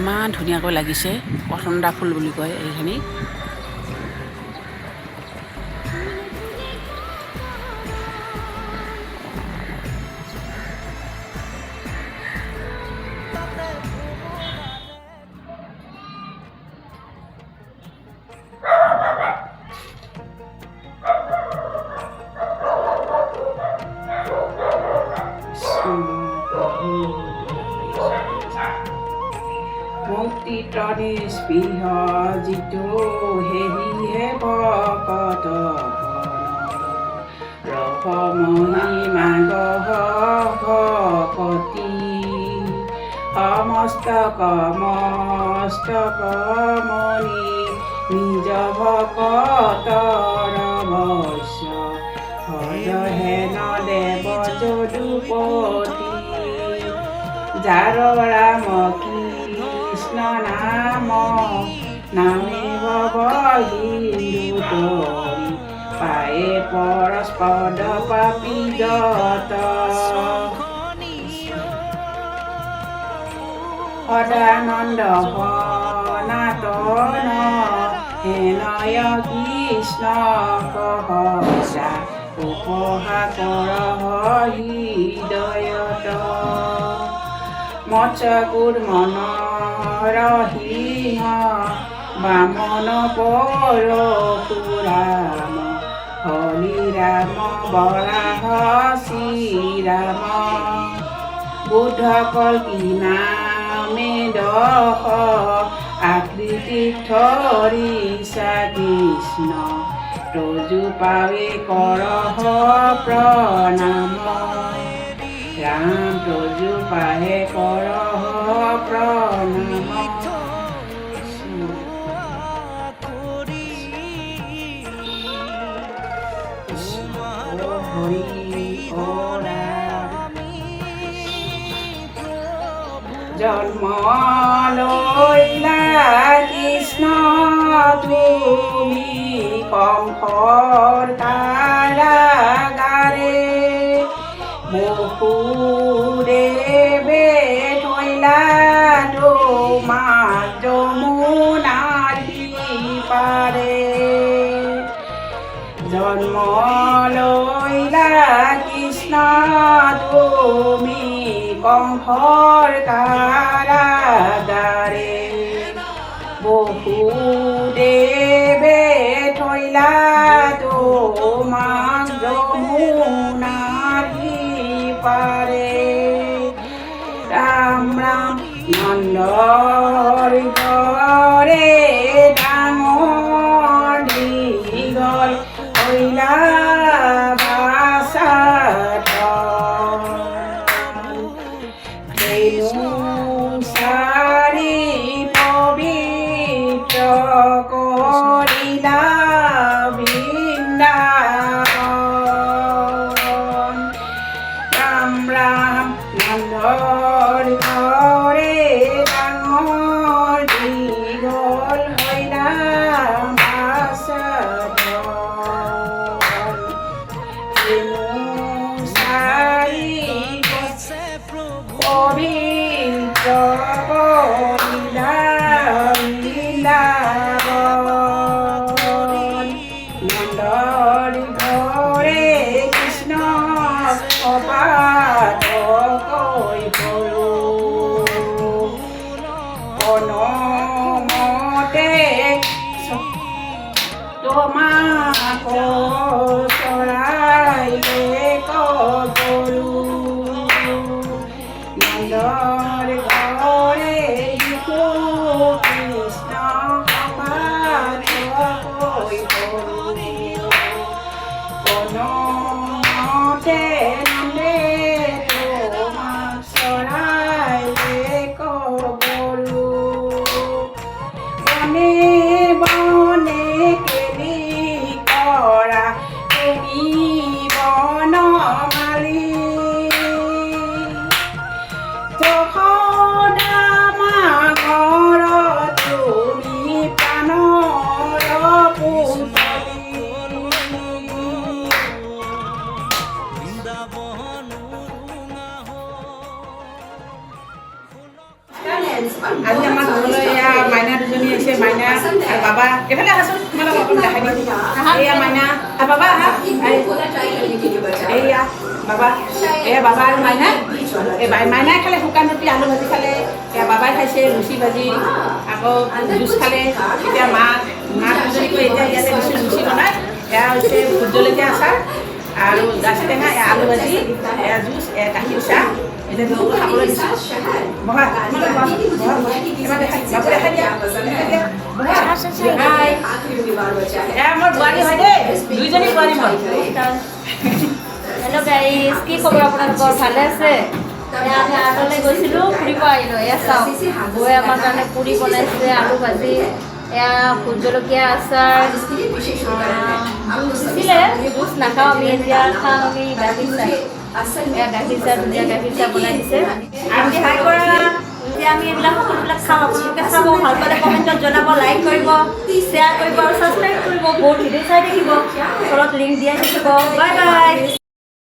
ইমান ধুনীয়াকৈ লাগিছে পচন্দা ফুল বুলি কয় এইখিনি মুক্তি তৰি স্পৃহ যিটো হেৰিহে ভকত ৰসমহিমা গহ ভকতি সমস্তক মস্তক মণি নিজ ভকতৰ বৈশ্য হৰহেন দেৱ যদুপতি যাৰ ৰাম কৃষ্ণ নাম নামে হিন্দু তৰি পায়ে পৰস্পদ পাপী যত সদানন্দ সনাতন হেনয় কৃষ্ণ সহসা উপহা কৰ হৃদয়ত মৎস্যকুৰ্ম নৰসিংহ বামন পৰশুৰাম হৰিৰাম বৰাহ শ্ৰীৰাম বুদ্ধ কল্কি নামে দশ আকৃতি ধৰিছা কৃষ্ণ তজু পাৱে কৰহ প্ৰণাম ৰাম তজু পাহে কৰহ প্ৰণাম হৰি জন্ম লৈলা কৃষ্ণ তুমি কংসৰ কাৰাগাৰে বসুদেৱে থৈলা তোমাক যমুনাৰ সিপাৰে জন্ম লৈলা কৃষ্ণ তুমি কংসৰ কাৰাগাৰে বসুদেৱে থৈলা তোমাক যমুনাৰ সিপাৰে ৰাম ৰাম নন্দৰ ঘৰে ডাঙৰ দীঘল হৈলা বাসাত চাৰি পবিত্ৰ কৰিলা বৃন্দাবন ৰাম ৰাম নন্দৰ ঘৰে ডাঙৰ দীঘল হৈলা বাসাত পবিত্ৰ কৰিলা বৃন্দাবন নন্দৰ ঘৰে কৃষ্ণ অপাত কৈ সৰু অনুমতে তোমাক চৰাইলে কৰো নন্দ আজি আমাৰ ঘৰলৈ এয়া মাইনা দুজনী আহিছে, মাইনা আৰু বাবা। এইফালে আহাচোন, তোমালোকক অকণ দেখাই দিম। এয়া মাইনা আৰু বাবা আহা। এইয়া বাবা, এয়া বাবা আৰু মাইনা। এই মাইনাই খালে শুকান ৰুটি আলু ভাজি খালে, এয়া বাবাই খাইছে লুচি ভাজি, আকৌ জুচ খালে। এতিয়া মাক দুজনীকৈ এতিয়া ইয়াতে দিছোঁ লুচি বনাই। এয়া হৈছে ভোট জলকীয়া আচাৰ আৰু গাছ টেঙা, এয়া আলু ভাজি, এয়া জুচ, এয়া গাখীৰ চাহ। এতিয়া দুয়োকে খাবলৈ দিছোঁ। বহা, তোমালোক বহাচোন, বহা, এবাৰ দেখাই বাবু দেখাই দিয়া, দেখাই দিয়া। হাই, এয়া মোৰ বোৱাৰী হয় দেই, দুইজনী বোৱাৰী মই। হেল্ল' গাইজ, কি খবৰ আপোনালোকৰ? ভালে আছে? এয়া আমি আৰ্টলৈ গৈছিলোঁ, ফুৰিব আহিলোঁ। এয়া চাওক, বৌয়ে আমাৰ কাৰণে পুৰি বনাইছে, আলু ভাজি, এয়া ভোট জলকীয়া আচাৰ, জুচ দিছিলে। জুচ নাখাওঁ আমি, এতিয়া খাওঁ আমি গাখীৰ চাহ। এয়া গাখীৰ চাহ, ধুনীয়া গাখীৰ চাহ বনাই দিছে। আৰু হাই কৰা, এতিয়া আমি এইবিলাক সকলোবিলাক খাওঁ। আপোনালোকে চাব, ভাল পালে কমেণ্টত জনাব, লাইক কৰিব, শ্বেয়াৰ কৰিব আৰু ছাবস্ক্ৰাইব কৰিব। বহুত ভিডিঅ' চাই থাকিব, তলত লিংক দিয়া থাকিব। Bye bye.